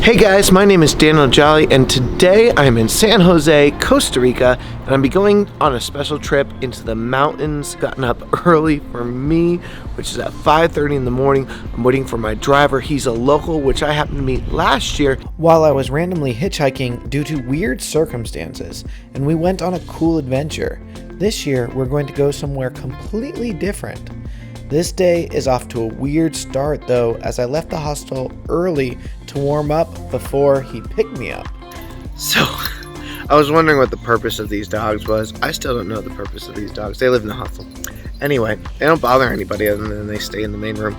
Hey guys, my name is Daniel Jolly, and today I'm in San Jose, Costa Rica, and I'm going on a special trip into the mountains. Gotten up early for me, which is at 5:30 in the morning. I'm waiting for my driver. He's a local, which I happened to meet last year while I was randomly hitchhiking due to weird circumstances, and we went on a cool adventure. This year, we're going to go somewhere completely different. This day is off to a weird start though, as I left the hostel early to warm up before he picked me up. So, I was wondering what the purpose of these dogs was. I still don't know the purpose of these dogs. They live in the hostel. Anyway, they don't bother anybody other than they stay in the main room.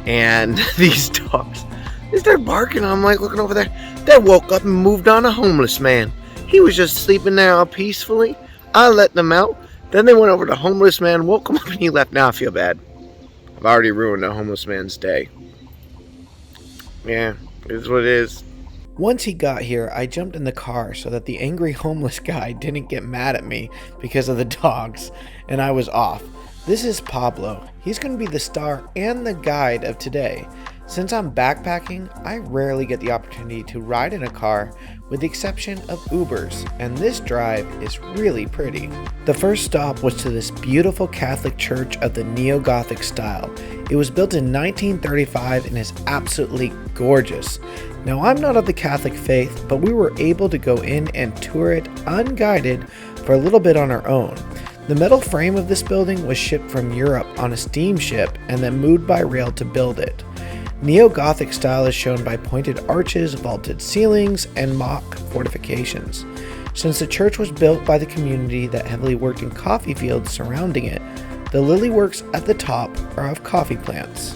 And these dogs, they start barking. I'm like looking over there. They woke up and moved on a homeless man. He was just sleeping there all peacefully. I let them out. Then they went over to the homeless man, woke him up, and he left. Now I feel bad. I've already ruined a homeless man's day. Yeah, it is what it is. Once he got here, I jumped in the car so that the angry homeless guy didn't get mad at me because of the dogs, and I was off. This is Pablo. He's going to be the star and the guide of today. Since I'm backpacking, I rarely get the opportunity to ride in a car with the exception of Ubers, and this drive is really pretty. The first stop was to this beautiful Catholic church of the neo-gothic style. It was built in 1935 and is absolutely gorgeous. Now, I'm not of the Catholic faith, but we were able to go in and tour it unguided for a little bit on our own. The metal frame of this building was shipped from Europe on a steamship and then moved by rail to build it. Neo-Gothic style is shown by pointed arches, vaulted ceilings, and mock fortifications. Since the church was built by the community that heavily worked in coffee fields surrounding it, the lily works at the top are of coffee plants.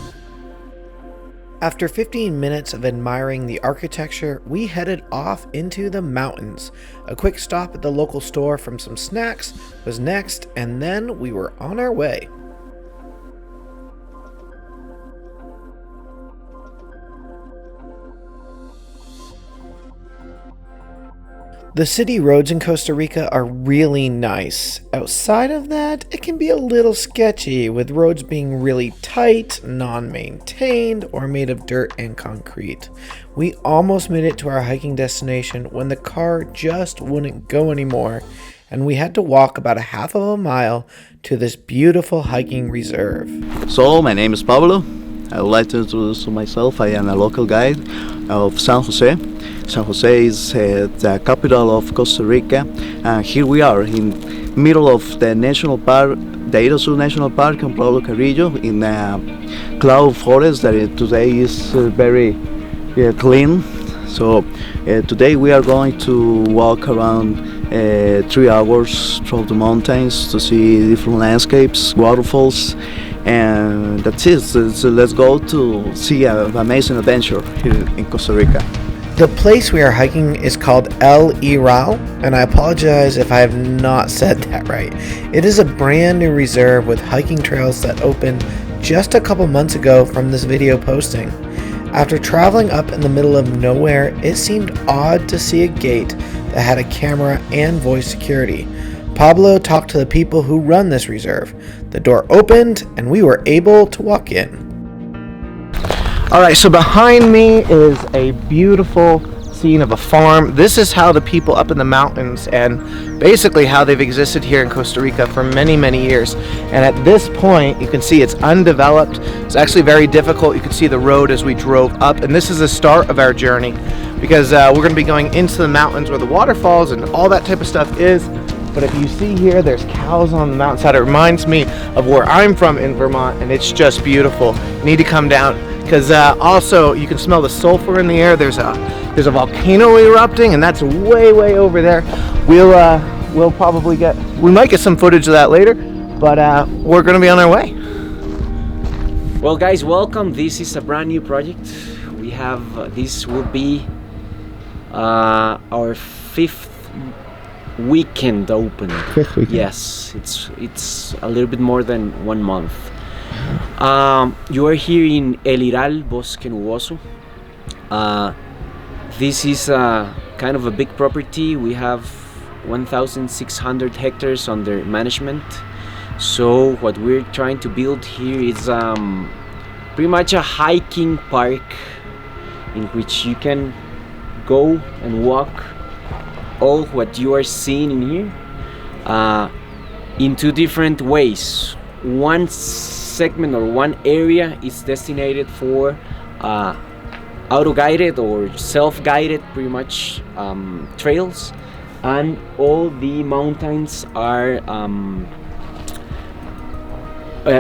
After 15 minutes of admiring the architecture, we headed off into the mountains. A quick stop at the local store from some snacks was next, and then we were on our way. The city roads in Costa Rica are really nice. Outside of that, it can be a little sketchy, with roads being really tight, non-maintained, or made of dirt and concrete. We almost made it to our hiking destination when the car just wouldn't go anymore, and we had to walk about a half of a mile to this beautiful hiking reserve. So, my name is Pablo. I would like to introduce myself. I am a local guide of San Jose. San Jose is the capital of Costa Rica, and here we are in middle of the national park, the Iral Reserve National Park in Pablo Carrillo, in a cloud forest that today is very clean. So today we are going to walk around 3 hours through the mountains to see different landscapes, waterfalls, and that's it. So let's go to see an amazing adventure here in Costa Rica. The place we are hiking is called El Iral, and I apologize if I have not said that right. It is a brand new reserve with hiking trails that opened just a couple months ago from this video posting. After traveling up in the middle of nowhere, it seemed odd to see a gate that had a camera and voice security. Pablo talked to the people who run this reserve. The door opened and we were able to walk in. Alright, so behind me is a beautiful scene of a farm. This is how the people up in the mountains and basically how they've existed here in Costa Rica for many, many years. And at this point, you can see it's undeveloped. It's actually very difficult. You can see the road as we drove up. And this is the start of our journey because we're going to be going into the mountains where the waterfalls and all that type of stuff is. But if you see here, there's cows on the mountainside. It reminds me of where I'm from in Vermont, and it's just beautiful. You need to come down because also you can smell the sulfur in the air. There's a volcano erupting, and that's way over there. We'll probably we might get some footage of that later, but we're gonna be on our way. Well, guys, welcome. This is a brand new project. We have this will be our fifth weekend open. Fifth weekend. Yes, it's a little bit more than 1 month. You are here in El Iral, Bosque, Nuboso. This is kind of a big property. We have 1,600 hectares under management. So what we're trying to build here is pretty much a hiking park in which you can go and walk all what you are seeing in here in two different ways. One segment or one area is designated for auto-guided or self-guided, pretty much, trails, and all the mountains are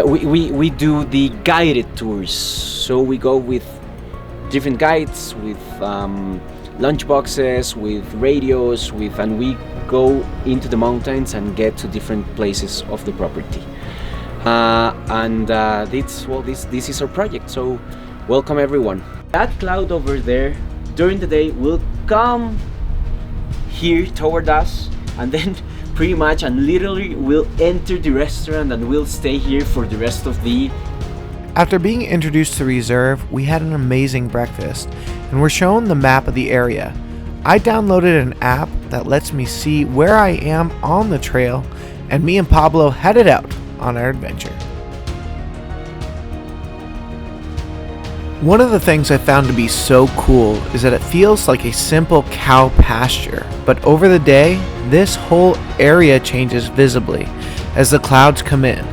we do the guided tours. So we go with different guides, with lunch boxes, with radios, and we go into the mountains and get to different places of the property. This is our project. So welcome everyone. That cloud over there during the day will come here toward us, and then pretty much and literally will enter the restaurant and we'll stay here for the rest of the... After being introduced to the reserve, we had an amazing breakfast and were shown the map of the area. I downloaded an app that lets me see where I am on the trail, and me and Pablo headed out on our adventure. One of the things I found to be so cool is that it feels like a simple cow pasture, but over the day, this whole area changes visibly as the clouds come in.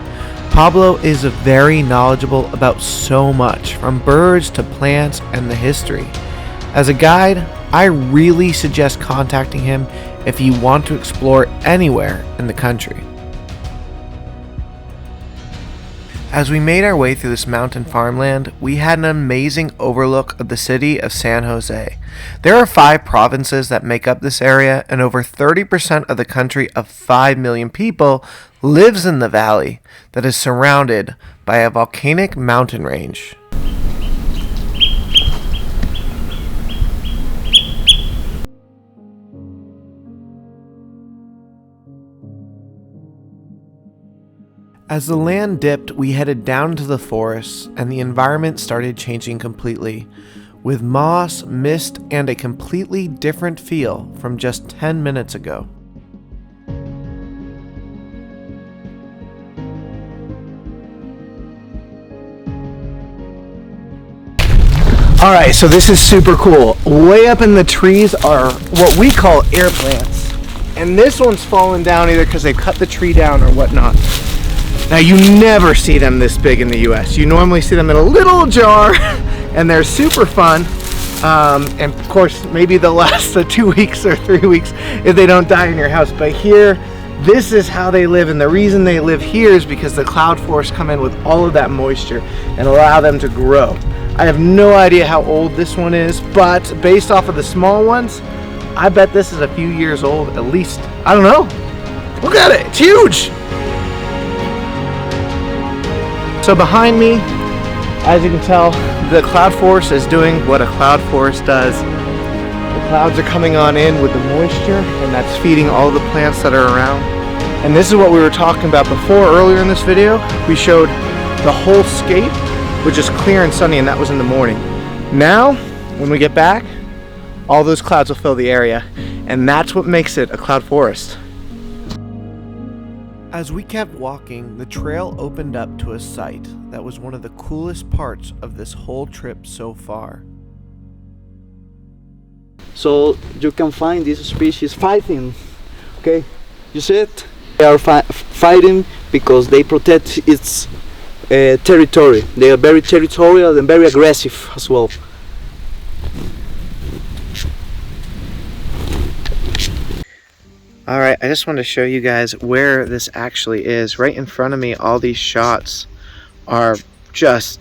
Pablo is very knowledgeable about so much, from birds to plants and the history. As a guide, I really suggest contacting him if you want to explore anywhere in the country. As we made our way through this mountain farmland, we had an amazing overlook of the city of San Jose. There are 5 provinces that make up this area, and over 30% of the country of 5 million people lives in the valley that is surrounded by a volcanic mountain range. As the land dipped, we headed down into the forest, and the environment started changing completely, with moss, mist, and a completely different feel from just 10 minutes ago. Alright, so this is super cool. Way up in the trees are what we call Airplants, and this one's fallen down either because they've cut the tree down or whatnot. Now, you never see them this big in the US. You normally see them in a little jar, and they're super fun. And of course, maybe they'll last 2 weeks or 3 weeks if they don't die in your house. But here, this is how they live. And the reason they live here is because the cloud forests come in with all of that moisture and allow them to grow. I have no idea how old this one is, but based off of the small ones, I bet this is a few years old at least. I don't know. Look at it, it's huge. So behind me, as you can tell, the cloud forest is doing what a cloud forest does. The clouds are coming on in with the moisture, and that's feeding all the plants that are around. And this is what we were talking about before. Earlier in this video, we showed the whole scape, which is clear and sunny, and that was in the morning. Now, when we get back, all those clouds will fill the area, and that's what makes it a cloud forest. As we kept walking, the trail opened up to a site that was one of the coolest parts of this whole trip so far. So you can find this species fighting. Okay, you see it? They are fighting because they protect its territory. They are very territorial and very aggressive as well. Alright, I just wanted to show you guys where this actually is. Right in front of me, all these shots are just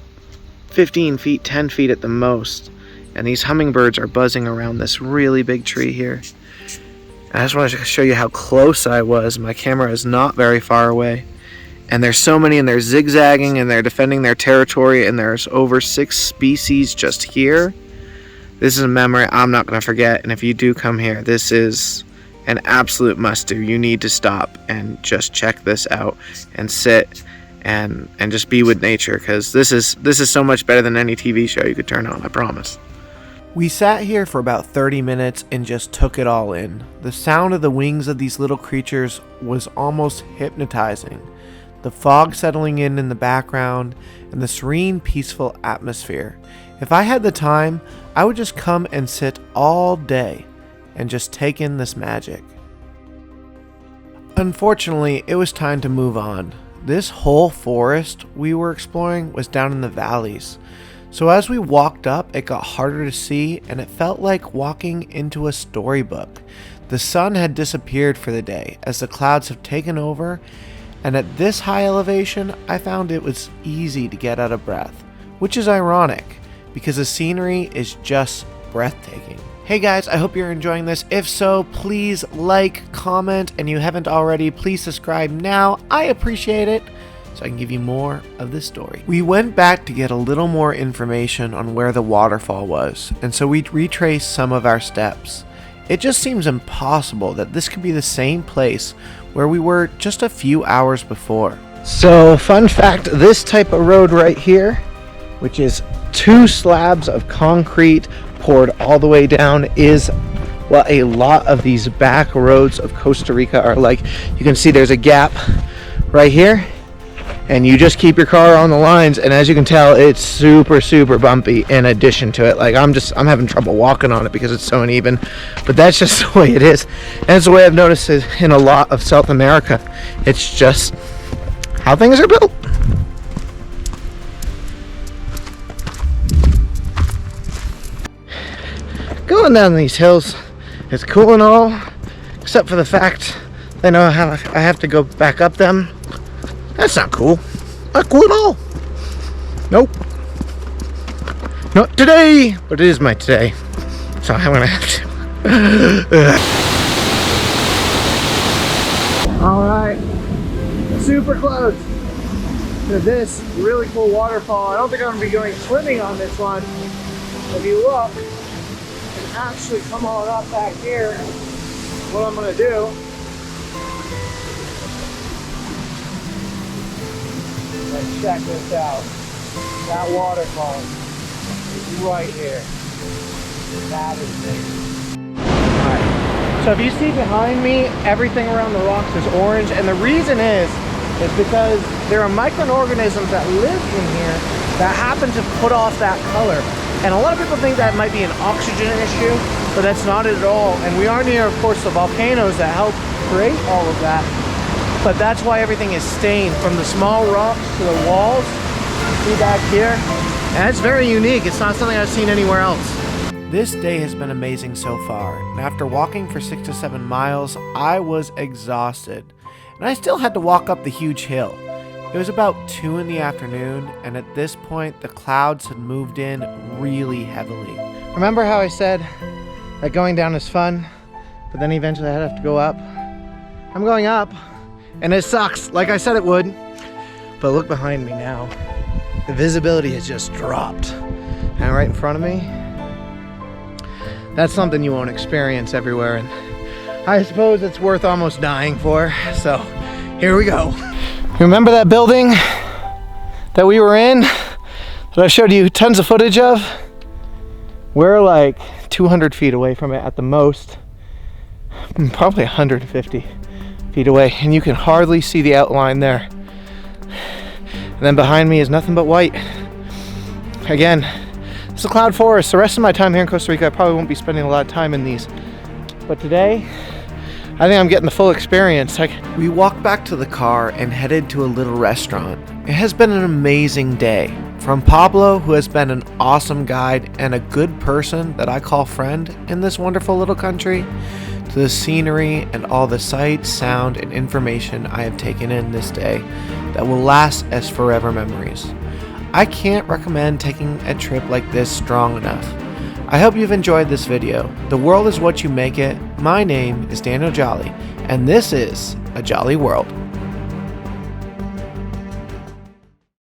15 feet, 10 feet at the most. And these hummingbirds are buzzing around this really big tree here. I just wanted to show you how close I was. My camera is not very far away. And there's so many, and they're zigzagging, and they're defending their territory, and there's over 6 species just here. This is a memory I'm not going to forget, and if you do come here, this is an absolute must-do. You need to stop and just check this out and sit and just be with nature, because this is so much better than any TV show you could turn on, I promise. We sat here for about 30 minutes and just took it all in. The sound of the wings of these little creatures was almost hypnotizing. The fog settling in the background, and the serene, peaceful atmosphere. If I had the time, I would just come and sit all day and just take in this magic. Unfortunately, it was time to move on. This whole forest we were exploring was down in the valleys. So as we walked up, it got harder to see and it felt like walking into a storybook. The sun had disappeared for the day as the clouds have taken over, and at this high elevation, I found it was easy to get out of breath, which is ironic because the scenery is just breathtaking. Hey guys, I hope you're enjoying this. If so, please like, comment, and you haven't already, please subscribe now. I appreciate it, so I can give you more of this story. We went back to get a little more information on where the waterfall was, and so we retraced some of our steps. It just seems impossible that this could be the same place where we were just a few hours before. So, fun fact, this type of road right here, which is 2 slabs of concrete poured all the way down, is what a lot of these back roads of Costa Rica are like. You can see there's a gap right here, and you just keep your car on the lines, and as you can tell, it's super bumpy. In addition to it, like I'm having trouble walking on it because it's so uneven, but that's just the way it is, and it's the way I've noticed it in a lot of South America. It's just how things are built. Going down these hills is cool and all, except for the fact I know how I have to go back up them. That's not cool. Not cool at all. Nope. Not today, but it is my today. So I'm gonna have to. Alright. Super close to this really cool waterfall. I don't think I'm gonna be going swimming on this one. If you look, and actually come on up back here, what I'm gonna do, let's check this out. That waterfall is right here. That is big. Alright, so if you see behind me, everything around the rocks is orange, and the reason is because there are microorganisms that live in here that happen to put off that color. And a lot of people think that might be an oxygen issue, but that's not it at all. And we are near, of course, the volcanoes that help create all of that. But that's why everything is stained, from the small rocks to the walls. See back here? And it's very unique. It's not something I've seen anywhere else. This day has been amazing so far. And after walking for 6 to 7 miles, I was exhausted. And I still had to walk up the huge hill. It was about 2 in the afternoon, and at this point, the clouds had moved in really heavily. Remember how I said that going down is fun, but then eventually I'd have to go up? I'm going up, and it sucks, like I said it would. But look behind me now. The visibility has just dropped. And right in front of me, that's something you won't experience everywhere, and I suppose it's worth almost dying for, so here we go. Remember that building that we were in, that I showed you tons of footage of? We're like 200 feet away from it at the most, probably 150 feet away, and you can hardly see the outline there. And then behind me is nothing but white. Again, it's a cloud forest. The rest of my time here in Costa Rica, I probably won't be spending a lot of time in these. But today, I think I'm getting the full experience. We walked back to the car and headed to a little restaurant. It has been an amazing day. From Pablo, who has been an awesome guide and a good person that I call friend in this wonderful little country, to the scenery and all the sights, sound, and information I have taken in this day that will last as forever memories. I can't recommend taking a trip like this strong enough. I hope you've enjoyed this video. The world is what you make it. My name is Daniel Jolly, and this is A Jolly World.